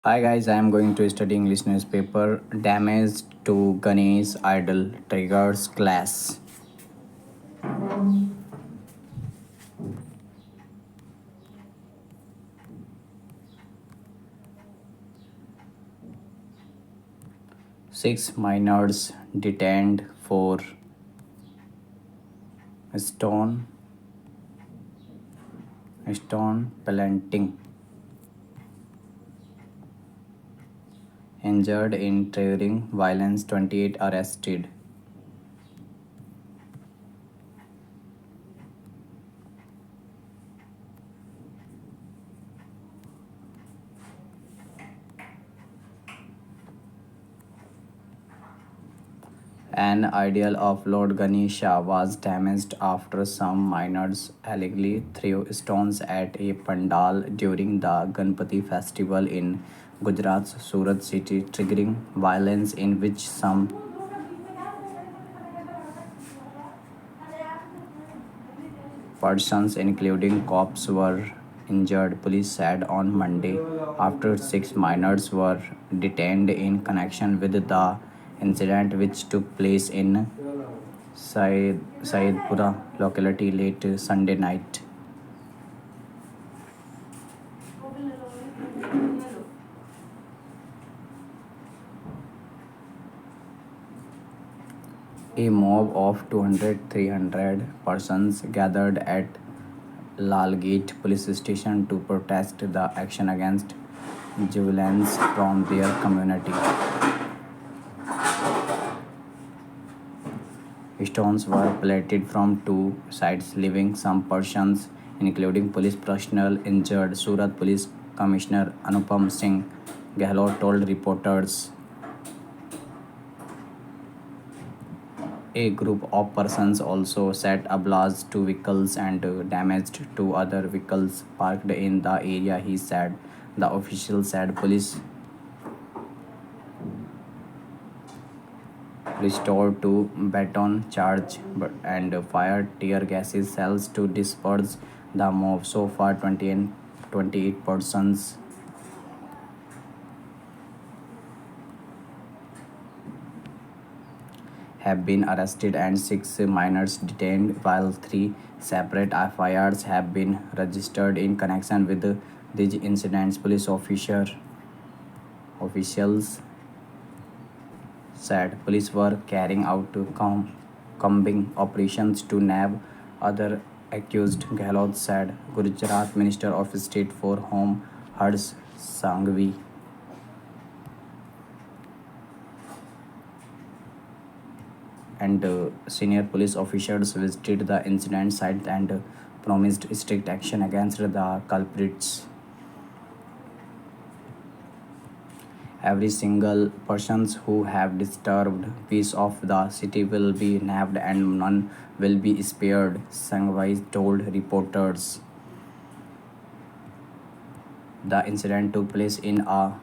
Hi guys, I am going to study English newspaper. Damage to Ganesh idol triggers class. 6 minors detained for stone planting. Injured in triggering violence. 28 arrested. An idol of Lord Ganesha was damaged after some minors allegedly threw stones at a pandal during the Ganpati festival in Gujarat's Surat city, triggering violence in which some persons, including cops, were injured, police said on Monday, after 6 minors were detained in connection with the incident, which took place in Saidpura locality late Sunday night. A mob of 200-300 persons gathered at Lalgate police station to protest the action against violence from their community. Stones were pelted from two sides, leaving some persons, including police personnel, injured. Surat Police Commissioner Anupam Singh Gehlot told reporters a group of persons also set ablaze two vehicles and damaged two other vehicles parked in the area, he said. The official said police restored to baton charge and fired tear gases cells to disperse the mob. So far, 28 persons have been arrested and 6 minors detained, while 3 separate FIRs have been registered in connection with these incidents. Police officials said police were carrying out combing operations to nab other accused. Gehlot said. Gujarat Minister of State for Home Harsh Sanghvi and senior police officials visited the incident site and promised strict action against the culprits. Every single persons who have disturbed peace of the city will be nabbed and none will be spared, Sangwai told reporters. The incident took place in a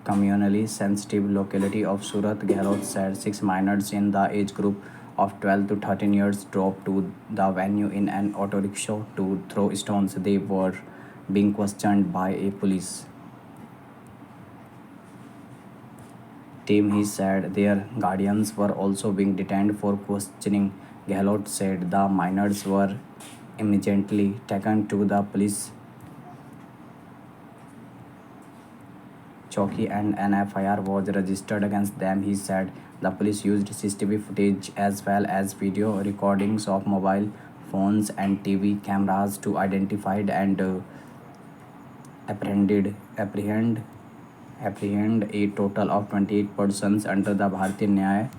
communally sensitive locality of Surat. Gehlot said 6 minors in the age group of 12 to 13 years drove to the venue in an auto rickshaw to throw stones. They were being questioned by a police team, he said. Their guardians were also being detained for questioning. Gehlot said the minors were immediately taken to the police Chowki and an FIR was registered against them, he said. The police used CCTV footage as well as video recordings of mobile phones and TV cameras to identify and apprehend a total of 28 persons under the Bharatiya Nyaya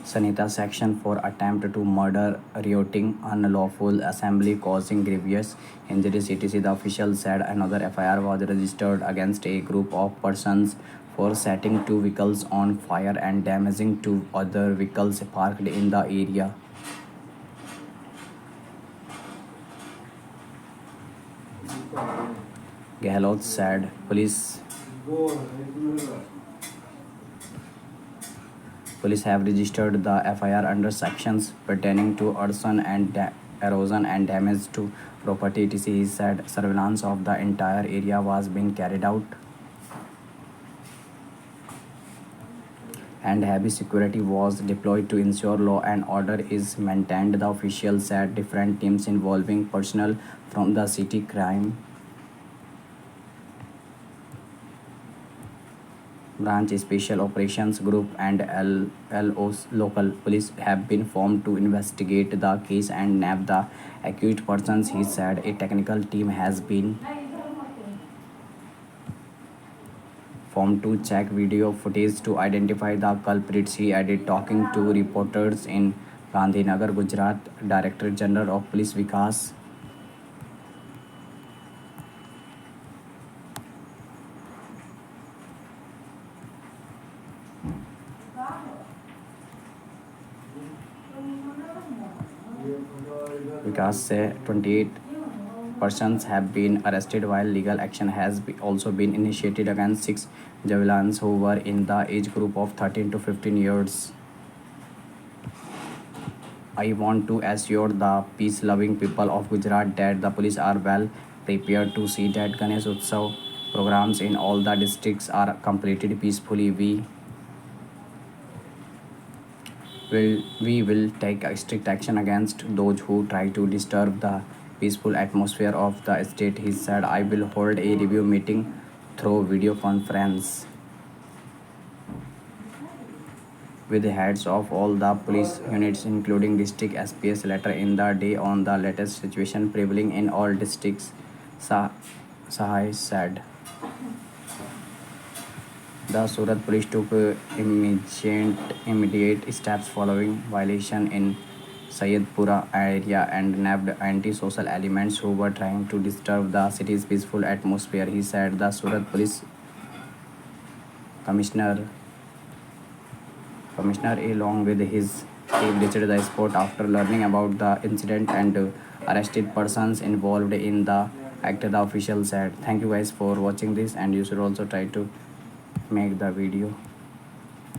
Sanhita section for attempt to murder, rioting, unlawful assembly causing grievous injuries, etc. The official said another FIR was registered against a group of persons for setting two vehicles on fire and damaging two other vehicles parked in the area. Gehlot said police Police have registered the FIR under sections pertaining to arson and erosion and damage to property. etc. He said surveillance of the entire area was being carried out and heavy security was deployed to ensure law and order is maintained. The official said different teams involving personnel from the city crime branch, special operations group, and LO's local police have been formed to investigate the case and nab the accused persons. He said a technical team has been formed to check video footage to identify the culprits. He added, talking to reporters in Gandhinagar, Gujarat, Director General of Police Vikas say 28 persons have been arrested while legal action has also been initiated against 6 javelins who were in the age group of 13 to 15 years. I want to assure the peace-loving people of Gujarat that the police are well prepared to see that Ganesh Utsav programs in all the districts are completed peacefully. We will take a strict action against those who try to disturb the peaceful atmosphere of the state. He said, I will hold a review meeting through video conference with the heads of all the police units, including district SPS, later in the day on the latest situation prevailing in all districts, Sahai said. The Surat police took immediate steps following violation in Sayedpura area and nabbed anti-social elements who were trying to disturb the city's peaceful atmosphere. He said the Surat police commissioner along with his team reached the spot after learning about the incident and arrested persons involved in the act, the official said. Thank you guys for watching this, and you should also try to make the video.